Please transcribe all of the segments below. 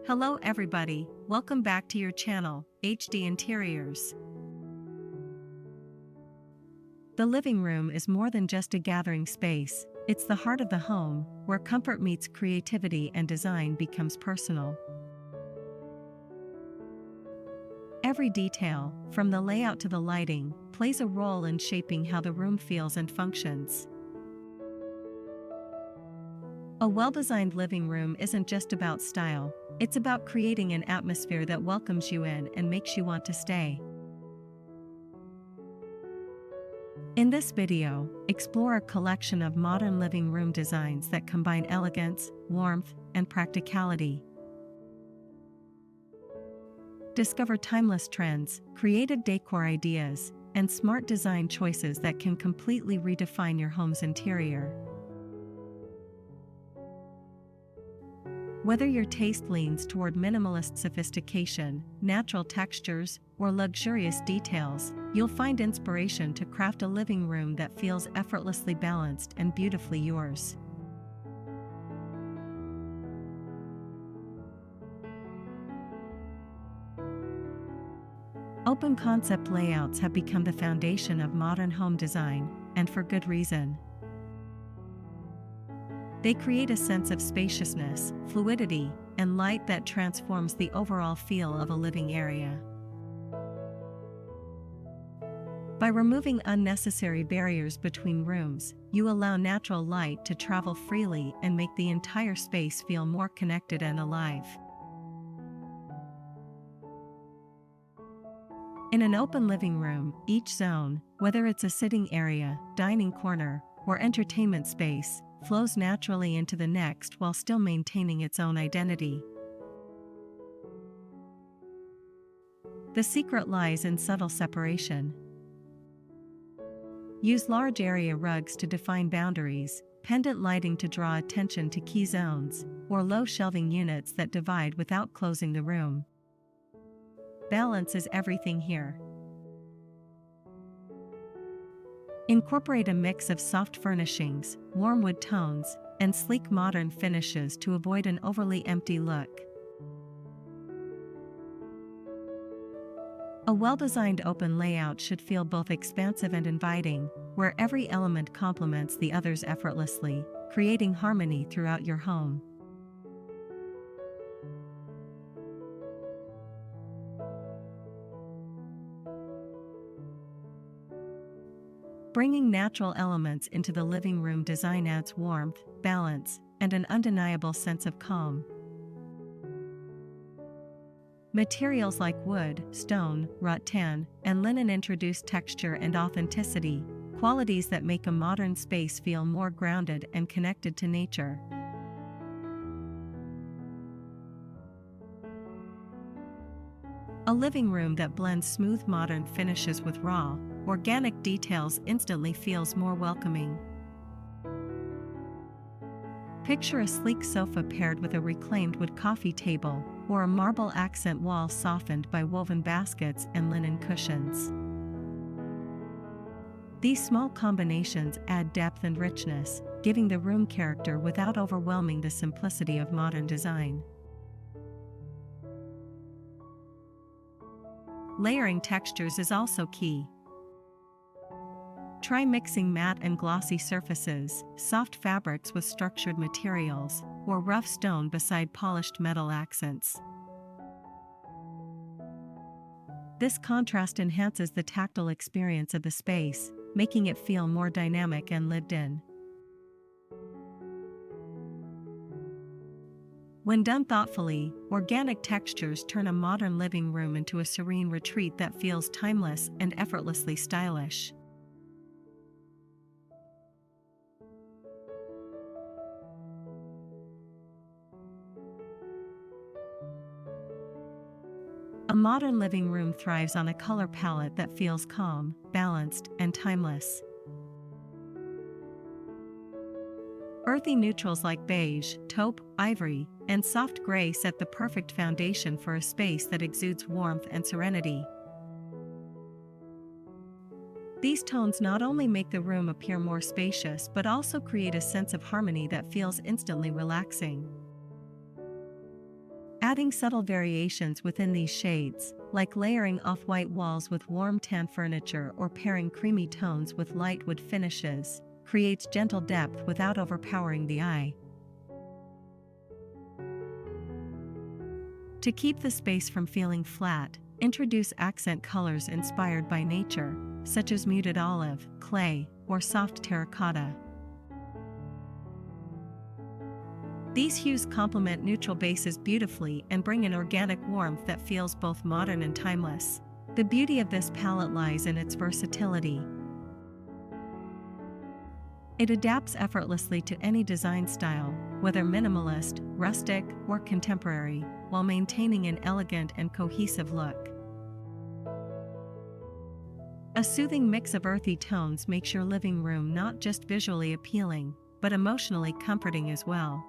Hello everybody, welcome back to your channel, HD Interiors. The living room is more than just a gathering space, it's the heart of the home, where comfort meets creativity and design becomes personal. Every detail, from the layout to the lighting, plays a role in shaping how the room feels and functions. A well-designed living room isn't just about style, it's about creating an atmosphere that welcomes you in and makes you want to stay. In this video, explore a collection of modern living room designs that combine elegance, warmth, and practicality. Discover timeless trends, creative decor ideas, and smart design choices that can completely redefine your home's interior. Whether your taste leans toward minimalist sophistication, natural textures, or luxurious details, you'll find inspiration to craft a living room that feels effortlessly balanced and beautifully yours. Open concept layouts have become the foundation of modern home design, and for good reason. They create a sense of spaciousness, fluidity, and light that transforms the overall feel of a living area. By removing unnecessary barriers between rooms, you allow natural light to travel freely and make the entire space feel more connected and alive. In an open living room, each zone, whether it's a sitting area, dining corner, or entertainment space, flows naturally into the next while still maintaining its own identity. The secret lies in subtle separation. Use large area rugs to define boundaries, pendant lighting to draw attention to key zones, or low shelving units that divide without closing the room. Balance is everything here. Incorporate a mix of soft furnishings, warm wood tones, and sleek modern finishes to avoid an overly empty look. A well-designed open layout should feel both expansive and inviting, where every element complements the others effortlessly, creating harmony throughout your home. Bringing natural elements into the living room design adds warmth, balance, and an undeniable sense of calm. Materials like wood, stone, rattan, and linen introduce texture and authenticity, qualities that make a modern space feel more grounded and connected to nature. A living room that blends smooth modern finishes with raw, organic details instantly feels more welcoming. Picture a sleek sofa paired with a reclaimed wood coffee table, or a marble accent wall softened by woven baskets and linen cushions. These small combinations add depth and richness, giving the room character without overwhelming the simplicity of modern design. Layering textures is also key. Try mixing matte and glossy surfaces, soft fabrics with structured materials, or rough stone beside polished metal accents. This contrast enhances the tactile experience of the space, making it feel more dynamic and lived in. When done thoughtfully, organic textures turn a modern living room into a serene retreat that feels timeless and effortlessly stylish. A modern living room thrives on a color palette that feels calm, balanced, and timeless. Earthy neutrals like beige, taupe, ivory, and soft gray set the perfect foundation for a space that exudes warmth and serenity. These tones not only make the room appear more spacious but also create a sense of harmony that feels instantly relaxing. Adding subtle variations within these shades, like layering off-white walls with warm tan furniture or pairing creamy tones with light wood finishes, creates gentle depth without overpowering the eye. To keep the space from feeling flat, introduce accent colors inspired by nature, such as muted olive, clay, or soft terracotta. These hues complement neutral bases beautifully and bring an organic warmth that feels both modern and timeless. The beauty of this palette lies in its versatility. It adapts effortlessly to any design style, whether minimalist, rustic, or contemporary, while maintaining an elegant and cohesive look. A soothing mix of earthy tones makes your living room not just visually appealing, but emotionally comforting as well.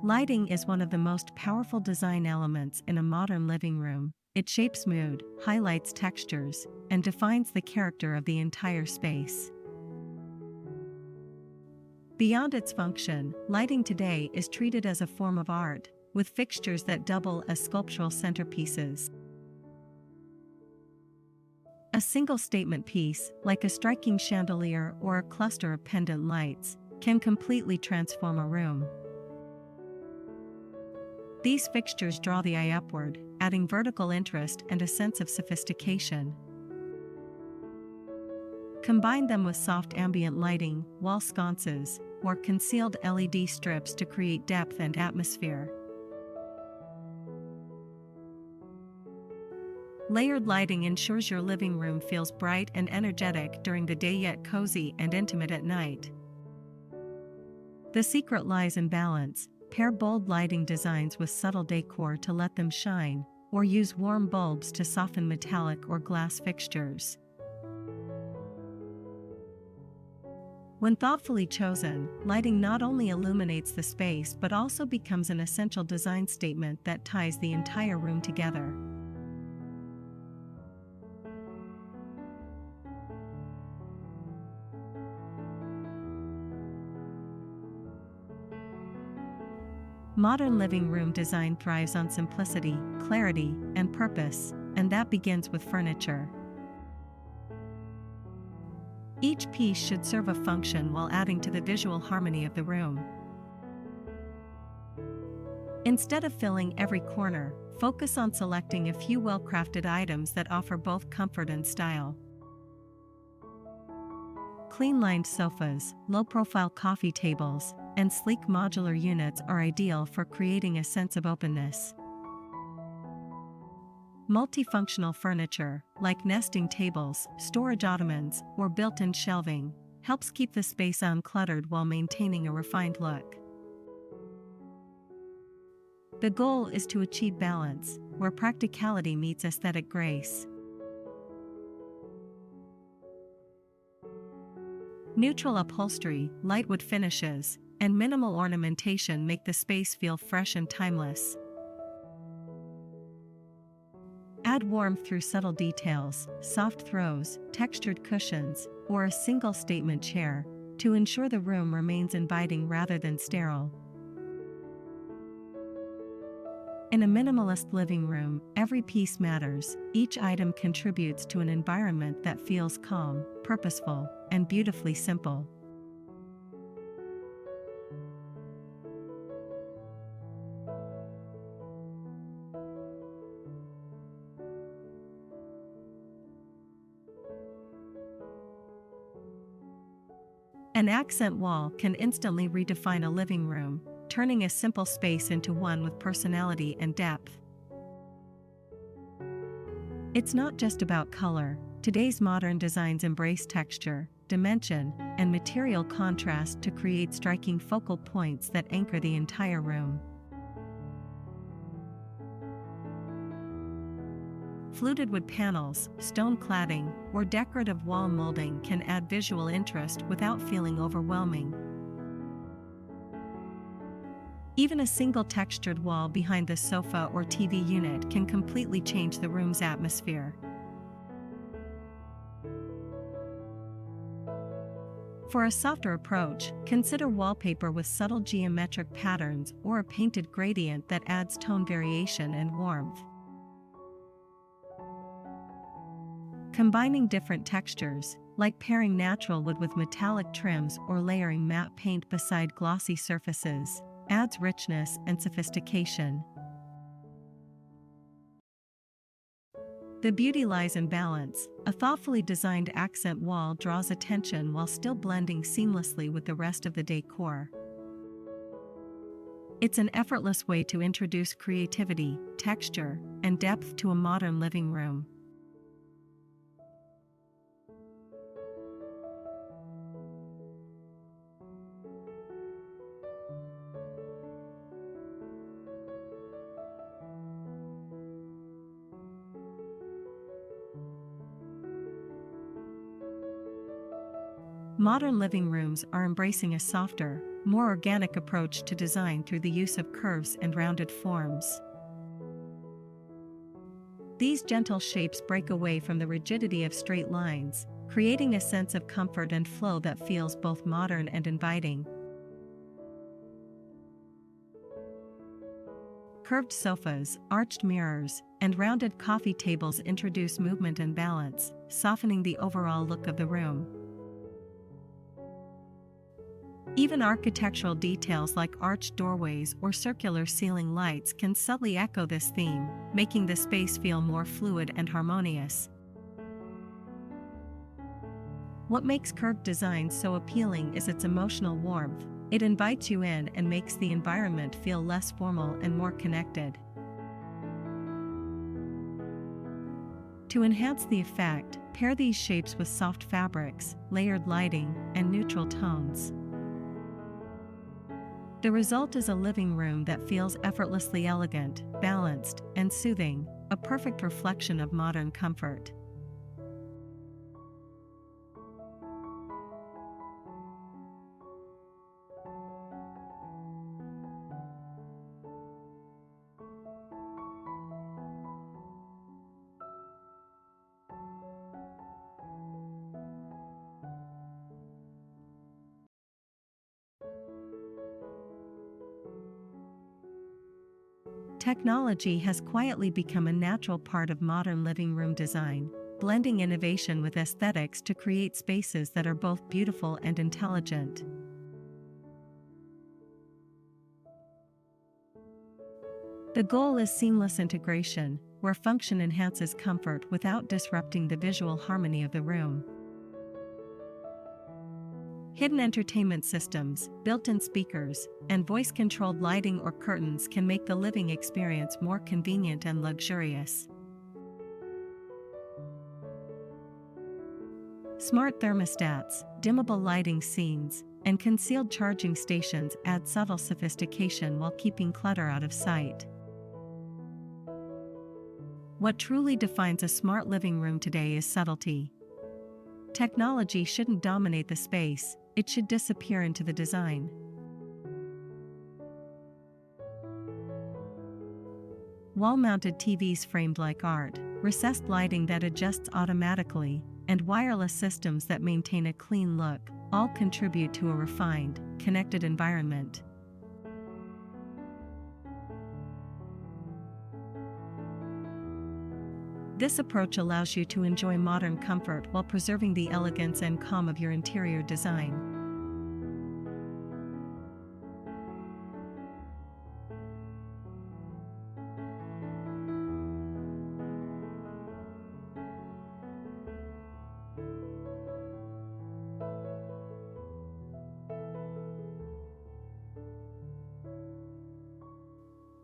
Lighting is one of the most powerful design elements in a modern living room. It shapes mood, highlights textures, and defines the character of the entire space. Beyond its function, lighting today is treated as a form of art, with fixtures that double as sculptural centerpieces. A single statement piece, like a striking chandelier or a cluster of pendant lights, can completely transform a room. These fixtures draw the eye upward, adding vertical interest and a sense of sophistication. Combine them with soft ambient lighting, wall sconces, or concealed LED strips to create depth and atmosphere. Layered lighting ensures your living room feels bright and energetic during the day, yet cozy and intimate at night. The secret lies in balance. Pair bold lighting designs with subtle decor to let them shine, or use warm bulbs to soften metallic or glass fixtures. When thoughtfully chosen, lighting not only illuminates the space but also becomes an essential design statement that ties the entire room together. Modern living room design thrives on simplicity, clarity, and purpose, and that begins with furniture. Each piece should serve a function while adding to the visual harmony of the room. Instead of filling every corner, focus on selecting a few well-crafted items that offer both comfort and style. Clean-lined sofas, low-profile coffee tables, and sleek modular units are ideal for creating a sense of openness. Multifunctional furniture, like nesting tables, storage ottomans, or built-in shelving, helps keep the space uncluttered while maintaining a refined look. The goal is to achieve balance, where practicality meets aesthetic grace. Neutral upholstery, light wood finishes, and minimal ornamentation make the space feel fresh and timeless. Add warmth through subtle details, soft throws, textured cushions, or a single statement chair, to ensure the room remains inviting rather than sterile. In a minimalist living room, every piece matters. Each item contributes to an environment that feels calm, purposeful, and beautifully simple. An accent wall can instantly redefine a living room, turning a simple space into one with personality and depth. It's not just about color. Today's modern designs embrace texture, dimension, and material contrast to create striking focal points that anchor the entire room. Fluted wood panels, stone cladding, or decorative wall molding can add visual interest without feeling overwhelming. Even a single textured wall behind the sofa or TV unit can completely change the room's atmosphere. For a softer approach, consider wallpaper with subtle geometric patterns or a painted gradient that adds tone variation and warmth. Combining different textures, like pairing natural wood with metallic trims or layering matte paint beside glossy surfaces, adds richness and sophistication. The beauty lies in balance. A thoughtfully designed accent wall draws attention while still blending seamlessly with the rest of the decor. It's an effortless way to introduce creativity, texture, and depth to a modern living room. Modern living rooms are embracing a softer, more organic approach to design through the use of curves and rounded forms. These gentle shapes break away from the rigidity of straight lines, creating a sense of comfort and flow that feels both modern and inviting. Curved sofas, arched mirrors, and rounded coffee tables introduce movement and balance, softening the overall look of the room. Even architectural details like arched doorways or circular ceiling lights can subtly echo this theme, making the space feel more fluid and harmonious. What makes curved design so appealing is its emotional warmth. It invites you in and makes the environment feel less formal and more connected. To enhance the effect, pair these shapes with soft fabrics, layered lighting, and neutral tones. The result is a living room that feels effortlessly elegant, balanced, and soothing, a perfect reflection of modern comfort. Technology has quietly become a natural part of modern living room design, blending innovation with aesthetics to create spaces that are both beautiful and intelligent. The goal is seamless integration, where function enhances comfort without disrupting the visual harmony of the room. Hidden entertainment systems, built-in speakers, and voice-controlled lighting or curtains can make the living experience more convenient and luxurious. Smart thermostats, dimmable lighting scenes, and concealed charging stations add subtle sophistication while keeping clutter out of sight. What truly defines a smart living room today is subtlety. Technology shouldn't dominate the space, it should disappear into the design. Wall-mounted TVs framed like art, recessed lighting that adjusts automatically, and wireless systems that maintain a clean look, all contribute to a refined, connected environment. This approach allows you to enjoy modern comfort while preserving the elegance and calm of your interior design.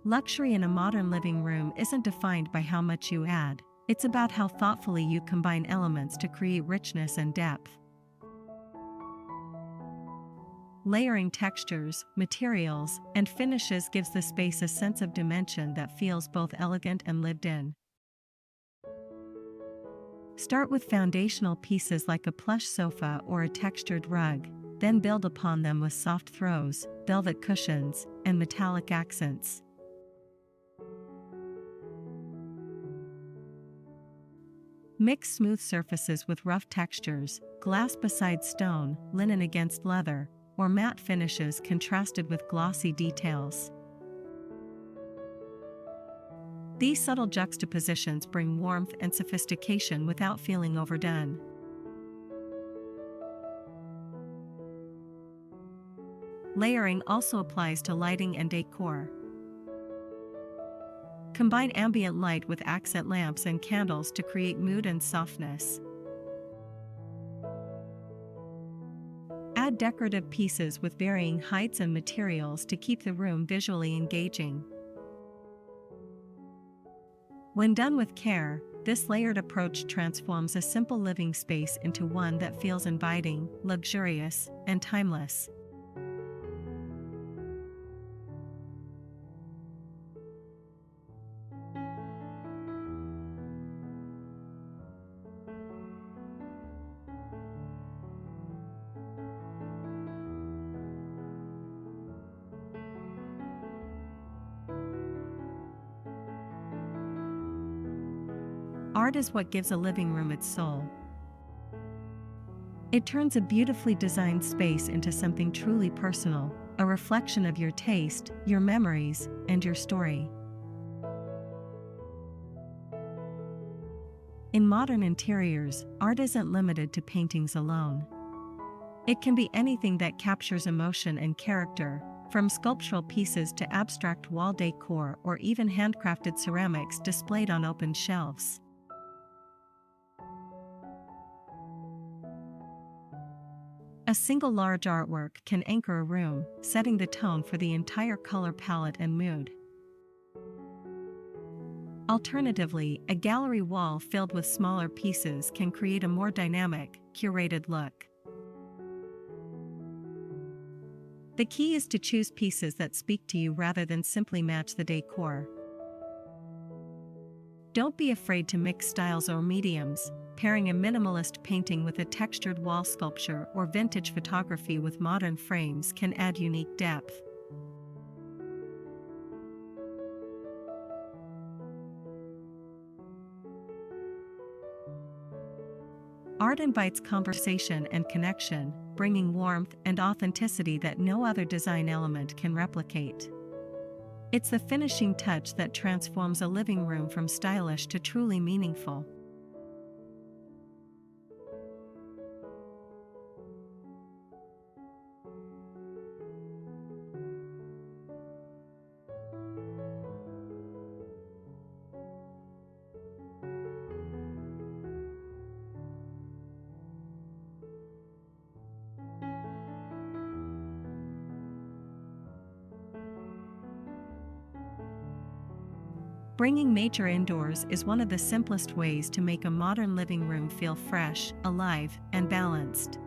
Luxury in a modern living room isn't defined by how much you add. It's about how thoughtfully you combine elements to create richness and depth. Layering textures, materials, and finishes gives the space a sense of dimension that feels both elegant and lived in. Start with foundational pieces like a plush sofa or a textured rug, then build upon them with soft throws, velvet cushions, and metallic accents. Mix smooth surfaces with rough textures, glass beside stone, linen against leather, or matte finishes contrasted with glossy details. These subtle juxtapositions bring warmth and sophistication without feeling overdone. Layering also applies to lighting and decor. Combine ambient light with accent lamps and candles to create mood and softness. Add decorative pieces with varying heights and materials to keep the room visually engaging. When done with care, this layered approach transforms a simple living space into one that feels inviting, luxurious, and timeless. Art is what gives a living room its soul. It turns a beautifully designed space into something truly personal, a reflection of your taste, your memories, and your story. In modern interiors, art isn't limited to paintings alone. It can be anything that captures emotion and character, from sculptural pieces to abstract wall decor or even handcrafted ceramics displayed on open shelves. A single large artwork can anchor a room, setting the tone for the entire color palette and mood. Alternatively, a gallery wall filled with smaller pieces can create a more dynamic, curated look. The key is to choose pieces that speak to you rather than simply match the decor. Don't be afraid to mix styles or mediums, pairing a minimalist painting with a textured wall sculpture or vintage photography with modern frames can add unique depth. Art invites conversation and connection, bringing warmth and authenticity that no other design element can replicate. It's the finishing touch that transforms a living room from stylish to truly meaningful. Bringing nature indoors is one of the simplest ways to make a modern living room feel fresh, alive, and balanced.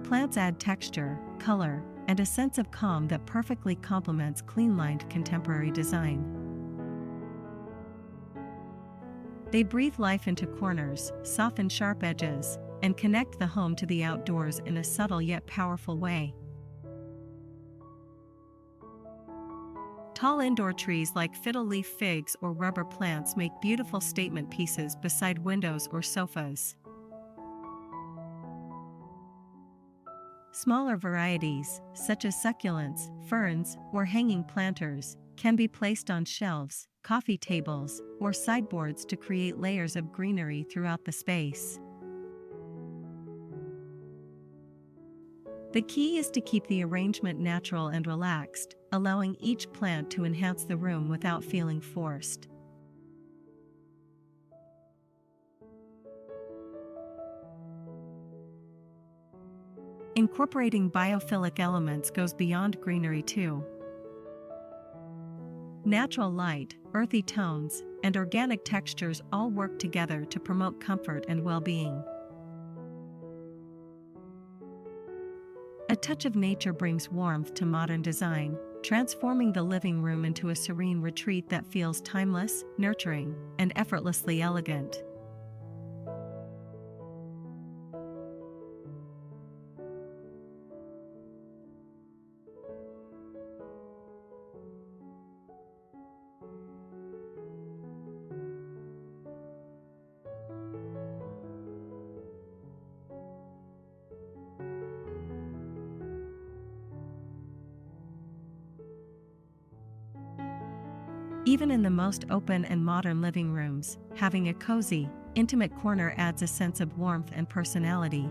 Plants add texture, color, and a sense of calm that perfectly complements clean-lined contemporary design. They breathe life into corners, soften sharp edges, and connect the home to the outdoors in a subtle yet powerful way. Tall indoor trees like fiddle-leaf figs or rubber plants make beautiful statement pieces beside windows or sofas. Smaller varieties, such as succulents, ferns, or hanging planters, can be placed on shelves, coffee tables, or sideboards to create layers of greenery throughout the space. The key is to keep the arrangement natural and relaxed, allowing each plant to enhance the room without feeling forced. Incorporating biophilic elements goes beyond greenery too. Natural light, earthy tones, and organic textures all work together to promote comfort and well-being. A touch of nature brings warmth to modern design, transforming the living room into a serene retreat that feels timeless, nurturing, and effortlessly elegant. Even in the most open and modern living rooms, having a cozy, intimate corner adds a sense of warmth and personality.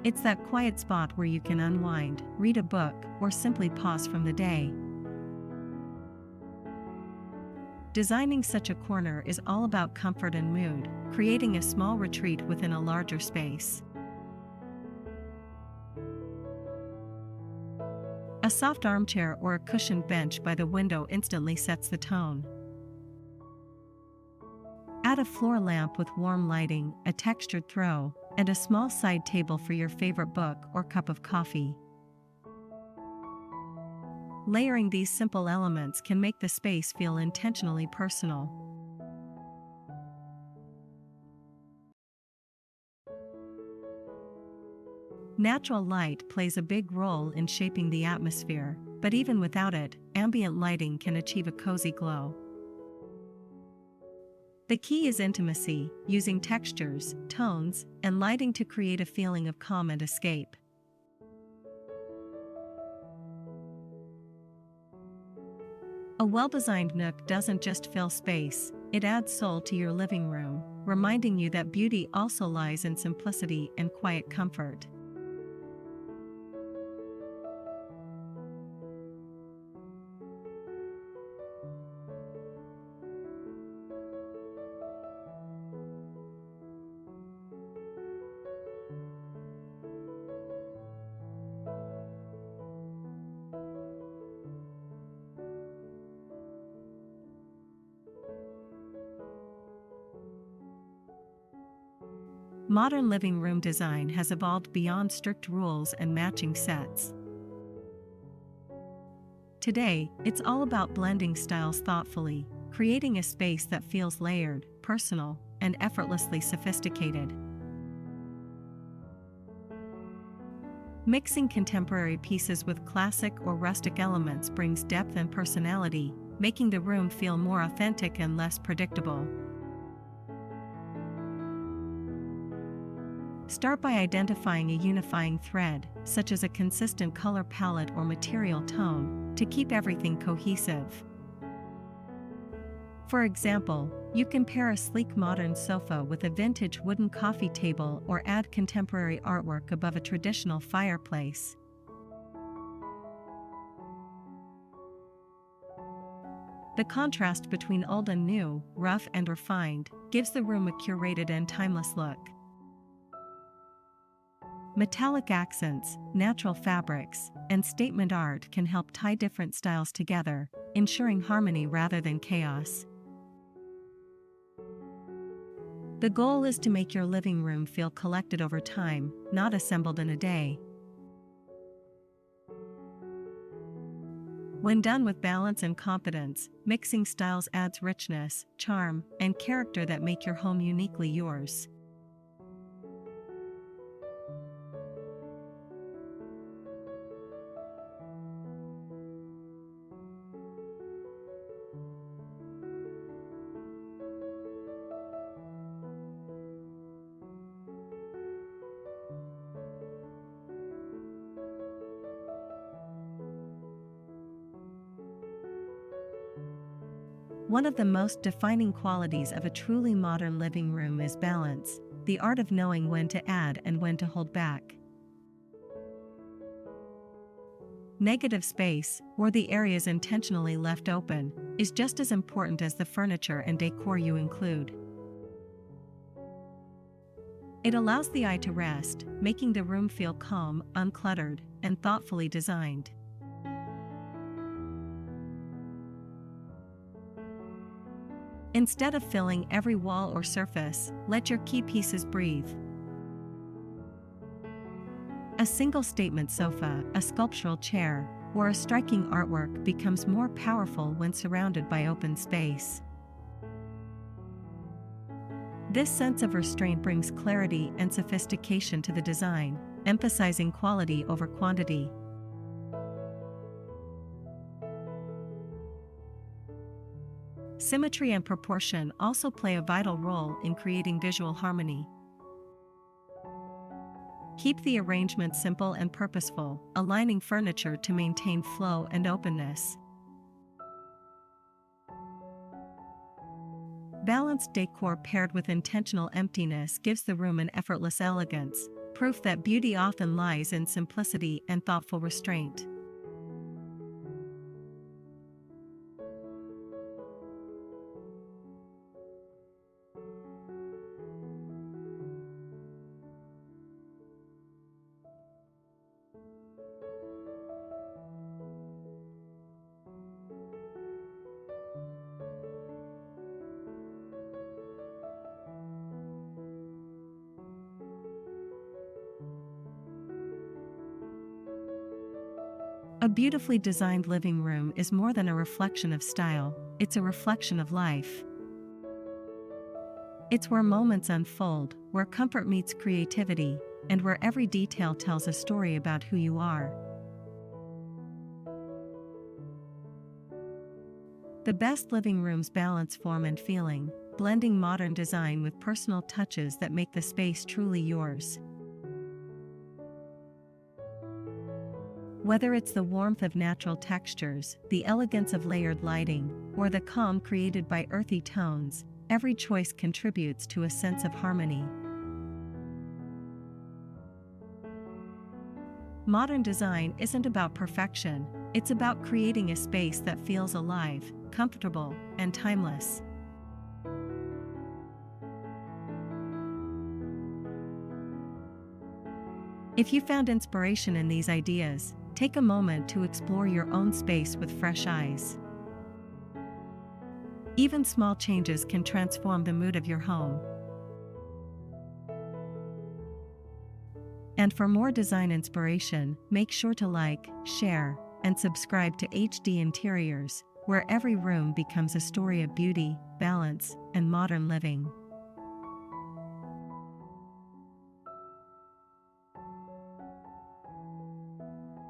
It's that quiet spot where you can unwind, read a book, or simply pause from the day. Designing such a corner is all about comfort and mood, creating a small retreat within a larger space. A soft armchair or a cushioned bench by the window instantly sets the tone. Add a floor lamp with warm lighting, a textured throw, and a small side table for your favorite book or cup of coffee. Layering these simple elements can make the space feel intentionally personal. Natural light plays a big role in shaping the atmosphere, but even without it, ambient lighting can achieve a cozy glow. The key is intimacy, using textures, tones, and lighting to create a feeling of calm and escape. A well-designed nook doesn't just fill space, it adds soul to your living room, reminding you that beauty also lies in simplicity and quiet comfort. Modern living room design has evolved beyond strict rules and matching sets. Today, it's all about blending styles thoughtfully, creating a space that feels layered, personal, and effortlessly sophisticated. Mixing contemporary pieces with classic or rustic elements brings depth and personality, making the room feel more authentic and less predictable. Start by identifying a unifying thread, such as a consistent color palette or material tone, to keep everything cohesive. For example, you can pair a sleek modern sofa with a vintage wooden coffee table or add contemporary artwork above a traditional fireplace. The contrast between old and new, rough and refined, gives the room a curated and timeless look. Metallic accents, natural fabrics, and statement art can help tie different styles together, ensuring harmony rather than chaos. The goal is to make your living room feel collected over time, not assembled in a day. When done with balance and confidence, mixing styles adds richness, charm, and character that make your home uniquely yours. One of the most defining qualities of a truly modern living room is balance, the art of knowing when to add and when to hold back. Negative space, or the areas intentionally left open, is just as important as the furniture and decor you include. It allows the eye to rest, making the room feel calm, uncluttered, and thoughtfully designed. Instead of filling every wall or surface, let your key pieces breathe. A single statement sofa, a sculptural chair, or a striking artwork becomes more powerful when surrounded by open space. This sense of restraint brings clarity and sophistication to the design, emphasizing quality over quantity. Symmetry and proportion also play a vital role in creating visual harmony. Keep the arrangement simple and purposeful, aligning furniture to maintain flow and openness. Balanced decor paired with intentional emptiness gives the room an effortless elegance, proof that beauty often lies in simplicity and thoughtful restraint. A beautifully designed living room is more than a reflection of style, it's a reflection of life. It's where moments unfold, where comfort meets creativity, and where every detail tells a story about who you are. The best living rooms balance form and feeling, blending modern design with personal touches that make the space truly yours. Whether it's the warmth of natural textures, the elegance of layered lighting, or the calm created by earthy tones, every choice contributes to a sense of harmony. Modern design isn't about perfection, it's about creating a space that feels alive, comfortable, and timeless. If you found inspiration in these ideas, take a moment to explore your own space with fresh eyes. Even small changes can transform the mood of your home. And for more design inspiration, make sure to like, share, and subscribe to HD Interiors, where every room becomes a story of beauty, balance, and modern living.